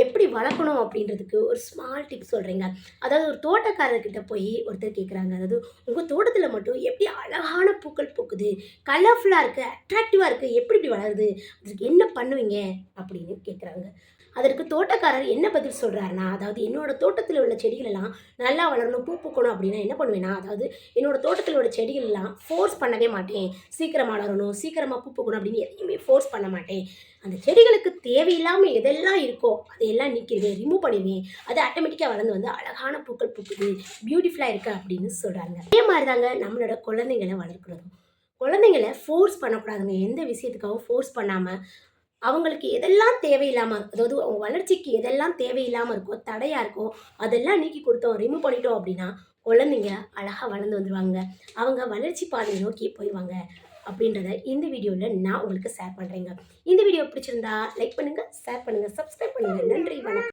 எப்படி வளர்க்கணும் அப்படின்றதுக்கு ஒரு ஸ்மால் டிப்ஸ் சொல்கிறேங்க. அதாவது ஒரு தோட்டக்காரர்கிட்ட போய் ஒருத்தர் கேட்குறாங்க. அதாவது உங்கள் தோட்டத்தில் மட்டும் எப்படி அழகான பூக்கள் பூக்குது, கலர்ஃபுல்லாக இருக்குது, அட்ராக்டிவாக இருக்குது, எப்படி இப்படி வளருது, அதுக்கு என்ன பண்ணுவீங்க அப்படின்னு கேட்குறாங்க. அதற்கு தோட்டக்காரர் என்ன பதில் சொல்கிறாருன்னா, அதாவது என்னோட தோட்டத்தில் உள்ள செடிகள் எல்லாம் நல்லா வளரணும், பூ பூக்கணும் அப்படின்னா என்ன பண்ணுவேன்னா, அதாவது என்னோட தோட்டத்தில் உள்ள செடிகள் எல்லாம் ஃபோர்ஸ் பண்ணவே மாட்டேன். சீக்கிரம் வளரணும், சீக்கிரமாக பூ பூக்கணும் அப்படின்னு எதையுமே ஃபோர்ஸ் பண்ண மாட்டேன். அந்த செடிகளுக்கு தேவையில்லாமல் எதெல்லாம் இருக்கோ அதையெல்லாம் நீக்கிடுவேன், ரிமூவ் பண்ணிடுவேன். அது ஆட்டோமேட்டிக்காக வளர்ந்து வந்து அழகான பூக்கள் பூக்குது, பியூட்டிஃபுல்லாக இருக்குது அப்படின்னு சொல்கிறாங்க. அதே மாதிரி தாங்க நம்மளோட குழந்தைங்களை வளர்க்குறதும். குழந்தைங்கள ஃபோர்ஸ் பண்ணக்கூடாதுங்க. எந்த விஷயத்துக்காகவும் ஃபோர்ஸ் பண்ணாமல் அவங்களுக்கு எதெல்லாம் தேவையில்லாமல், அதாவது அவங்க வளர்ச்சிக்கு எதெல்லாம் தேவையில்லாமல் இருக்கோ, தடையாக இருக்கோ, அதெல்லாம் நீக்கி கொடுத்தோம், ரிமூவ் பண்ணிட்டோம் அப்படின்னா குழந்தைங்க அழகாக வளர்ந்து வந்துடுவாங்க. அவங்க வளர்ச்சி பாதையை நோக்கி போயிடுவாங்க அப்படின்றத இந்த வீடியோவில் நான் உங்களுக்கு ஷேர் பண்ணுறேங்க. இந்த வீடியோ பிடிச்சிருந்தா லைக் பண்ணுங்கள், ஷேர் பண்ணுங்கள், சப்ஸ்கிரைப் பண்ணுங்கள். நன்றி, வணக்கம்.